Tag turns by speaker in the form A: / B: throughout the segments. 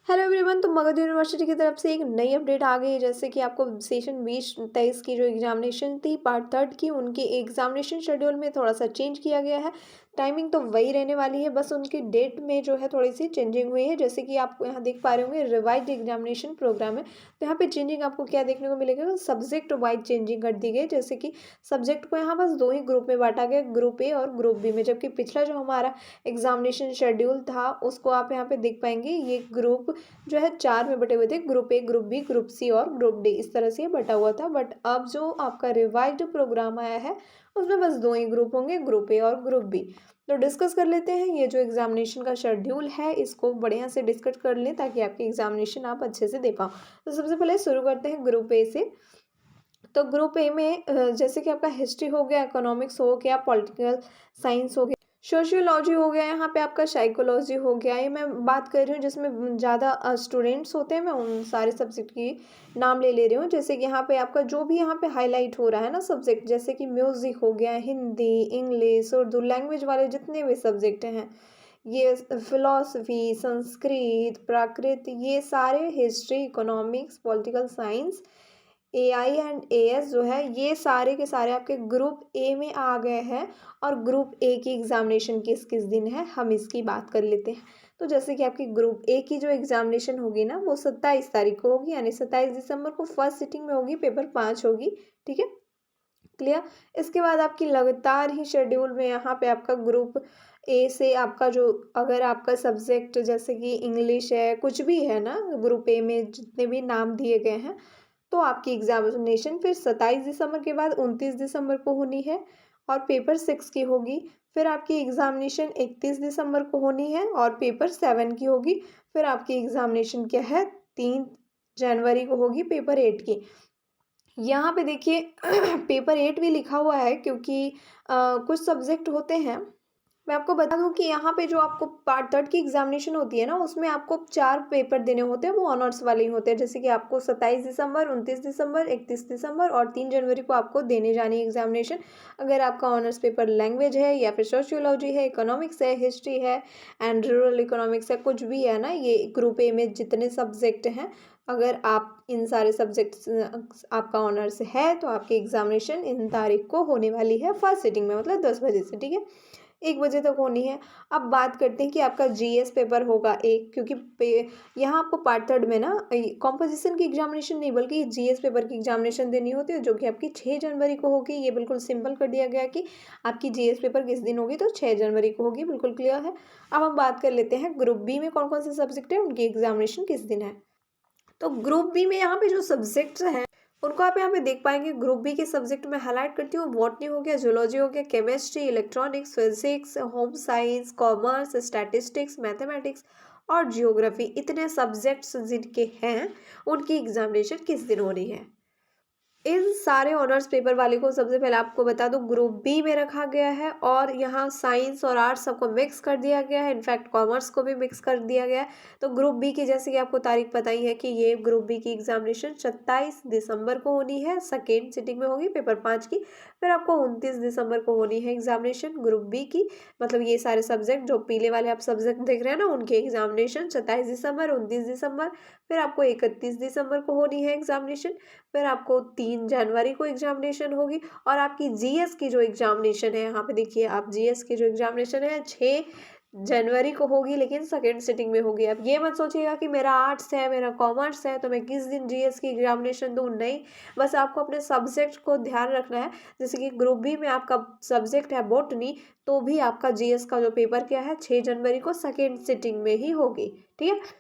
A: Hello everyone. तो Magadh university की तरफ से एक नई अपडेट आ गई है। जैसे कि आपको सेशन 20-23 की जो एग्जामिनेशन थी पार्ट थर्ड की, उनके एग्जामिनेशन शेड्यूल में थोड़ा सा चेंज किया गया है। टाइमिंग तो वही रहने वाली है, बस उनकी डेट में जो है थोड़ी सी चेंजिंग हुई है। जैसे कि आप यहाँ देख पा रहे होंगे रिवाइज्ड एग्जामिनेशन प्रोग्राम है, तो यहाँ पे चेंजिंग आपको क्या देखने को मिलेगा, सब्जेक्ट वाइज चेंजिंग कर दी गई। जैसे कि सब्जेक्ट को यहाँ बस दो ही ग्रुप में बांटा गया, ग्रुप ए और ग्रुप बी में। जबकि पिछला जो हमारा एग्जामिनेशन शेड्यूल था उसको आप यहाँ पे देख पाएंगे, ये ग्रुप जो है 4 में बटे हुए थे, group A, group B, group C और ग्रुप डी, इस तरह से ये बटा हुआ था। बट अब जो आपका रिवाइज्ड प्रोग्राम आया है उसमें बस दो ही ग्रुप होंगे, ग्रुप ए और ग्रुप बी। तो डिस्कस कर लेते हैं ये जो एग्जामिनेशन का शेड्यूल है, इसको बढ़िया से डिस्कस कर लें ताकि आपकी एग्जामिनेशन आप अच्छे से दे पाओ। तो सबसे पहले शुरू करते हैं ग्रुप ए से। तो ग्रुप ए में जैसे कि आपका हिस्ट्री हो गया, इकोनॉमिक्स हो गया, पॉलिटिकल साइंस हो गया, सोशियोलॉजी हो गया, यहाँ पे आपका साइकोलॉजी हो गया। ये मैं बात कर रही हूँ जिसमें ज़्यादा स्टूडेंट्स होते हैं, मैं उन सारे सब्जेक्ट की नाम ले रही हूँ। जैसे कि यहाँ पे आपका जो भी यहाँ पे हाईलाइट हो रहा है ना सब्जेक्ट, जैसे कि म्यूज़िक हो गया, हिंदी, इंग्लिश, उर्दू लैंग्वेज वाले जितने भी सब्जेक्ट हैं, ये फिलॉसफी, संस्कृत, प्राकृत, ये सारे, history, economics, political science, AI and as जो है, ये सारे के सारे आपके ग्रुप ए में आ गए हैं। और ग्रुप ए की एग्जामिनेशन किस किस दिन है हम इसकी बात कर लेते हैं। तो जैसे कि आपकी ग्रुप ए की जो एग्जामिनेशन होगी ना, वो 27 तारीख को होगी, यानी 27 दिसंबर को फर्स्ट सिटिंग में होगी, पेपर 5 होगी। ठीक है, क्लियर। इसके बाद आपकी लगातार ही शेड्यूल में यहाँ पे आपका ग्रुप ए से आपका जो, अगर आपका सब्जेक्ट जैसे कि इंग्लिश है, कुछ भी है ना, ग्रुप ए में जितने भी नाम दिए गए हैं, तो आपकी एग्जामिनेशन फिर 27 दिसंबर के बाद 29 दिसंबर को होनी है और पेपर 6 की होगी। फिर आपकी एग्जामिनेशन 31 दिसंबर को होनी है और पेपर 7 की होगी। फिर आपकी एग्जामिनेशन क्या है, 3 जनवरी को होगी, पेपर 8 की। यहाँ पे देखिए पेपर 8 भी लिखा हुआ है क्योंकि कुछ सब्जेक्ट होते हैं। मैं आपको बता दूं कि यहाँ पे जो आपको पार्ट थर्ड की एग्जामिनेशन होती है ना, उसमें आपको 4 पेपर देने होते हैं, वो ऑनर्स वाले ही होते हैं। जैसे कि आपको 27 दिसंबर, 29 दिसंबर, 31 दिसंबर और 3 जनवरी को आपको देने जानी है एग्जामिनेशन। अगर आपका ऑनर्स पेपर लैंग्वेज है या फिर सोशियोलॉजी है, इकोनॉमिक्स है, हिस्ट्री है एंड रूरल इकोनॉमिक्स है, कुछ भी है ना, ये ग्रुप ए में जितने सब्जेक्ट हैं, अगर आप इन सारे सब्जेक्ट्स आपका ऑनर्स है तो आपकी एग्जामिनेशन इन तारीख को होने वाली है फर्स्ट सिटिंग में, मतलब 10 बजे से। ठीक है, 1 बजे तक होनी है। अब बात करते हैं कि आपका जीएस पेपर होगा एक, क्योंकि यहाँ आपको पार्ट थर्ड में ना कॉम्पोजिशन की एग्जामिनेशन नहीं बल्कि जीएस पेपर की एग्जामिनेशन देनी होती है, जो कि आपकी 6 जनवरी को होगी। ये बिल्कुल सिंपल कर दिया गया कि आपकी जीएस पेपर किस दिन होगी, तो 6 जनवरी को होगी, बिल्कुल क्लियर है। अब हम बात कर लेते हैं ग्रुप बी में कौन कौन से सब्जेक्ट है, उनकी एग्जामिनेशन किस दिन है। तो ग्रुप बी में यहाँ पे जो सब्जेक्ट्स हैं उनको आप यहाँ पे देख पाएंगे। ग्रुप बी के सब्जेक्ट में हाईलाइट करती हूँ, बॉटनी हो गया, जूलॉजी हो गया, chemistry, electronics, physics, home science, commerce, statistics, mathematics और जियोग्राफी, इतने सब्जेक्ट्स जिनके हैं उनकी एग्जामिनेशन किस दिन हो रही है। इन सारे ऑनर्स पेपर वाले को सबसे पहले आपको बता दूं ग्रुप बी में रखा गया है, और यहाँ साइंस और आर्ट्स सबको मिक्स कर दिया गया है, इनफैक्ट कॉमर्स को भी मिक्स कर दिया गया है। तो ग्रुप बी की जैसे कि आपको तारीख पता ही है कि ये ग्रुप बी की एग्जामिनेशन 27 दिसंबर को होनी है, सेकेंड सिटिंग में होगी, पेपर 5 की। फिर आपको 29 दिसंबर को होनी है एग्जामिनेशन ग्रुप बी की, मतलब ये सारे सब्जेक्ट जो पीले वाले आप सब्जेक्ट देख रहे हैं ना, उनके एग्जामिनेशन 27 दिसंबर, 29 दिसंबर, फिर आपको 31 दिसंबर को होनी है एग्जामिनेशन। फिर आपको 3 जनवरी को एग्जामिनेशन होगी। और आपकी जीएस की जो एग्जामिनेशन है, यहाँ पे देखिए आप, जीएस की जो एग्जामिनेशन है 6 जनवरी को होगी, लेकिन सेकेंड सिटिंग में होगी। अब ये मत सोचिएगा कि मेरा आर्ट्स है, मेरा कॉमर्स है, तो मैं किस दिन जीएस की एग्जामिनेशन दूँ, नहीं, बस आपको अपने सब्जेक्ट को ध्यान रखना है। जैसे कि ग्रुप बी में आपका सब्जेक्ट है बॉटनी, तो भी आपका जीएस का जो पेपर क्या है 6 जनवरी को सेकेंड सिटिंग में ही होगी। ठीक है,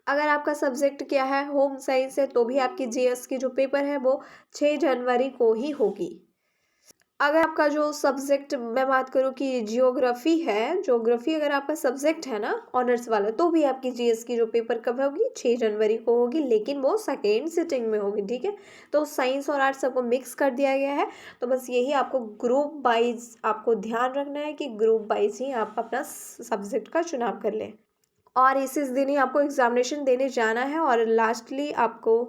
A: अगर आपका सब्जेक्ट क्या है होम साइंस है, तो भी आपकी जीएस की जो पेपर है वो 6 जनवरी को ही होगी। अगर आपका जो सब्जेक्ट, मैं बात करूँ कि जियोग्राफी है, ज्योग्राफी अगर आपका सब्जेक्ट है ना ऑनर्स वाला, तो भी आपकी जीएस की जो पेपर कब होगी, 6 जनवरी को होगी, लेकिन वो सेकेंड सिटिंग में होगी। ठीक है, तो साइंस और आर्ट्स सबको मिक्स कर दिया गया है। तो बस यही आपको ग्रुप वाइज आपको ध्यान रखना है कि ग्रुप वाइज ही आप अपना सब्जेक्ट का चुनाव कर लें, और इस दिन ही आपको एग्जामिनेशन देने जाना है। और लास्टली आपको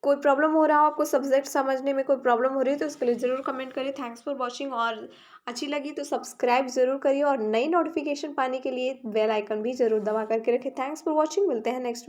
A: कोई प्रॉब्लम हो रहा हो, आपको सब्जेक्ट समझने में कोई प्रॉब्लम हो रही है तो उसके लिए ज़रूर कमेंट करिए। थैंक्स फॉर वॉचिंग, और अच्छी लगी तो सब्सक्राइब ज़रूर करिए और नई नोटिफिकेशन पाने के लिए बेल आइकन भी ज़रूर दबा करके रखें। थैंक्स फॉर वॉचिंग, मिलते हैं नेक्स्ट वीडियो।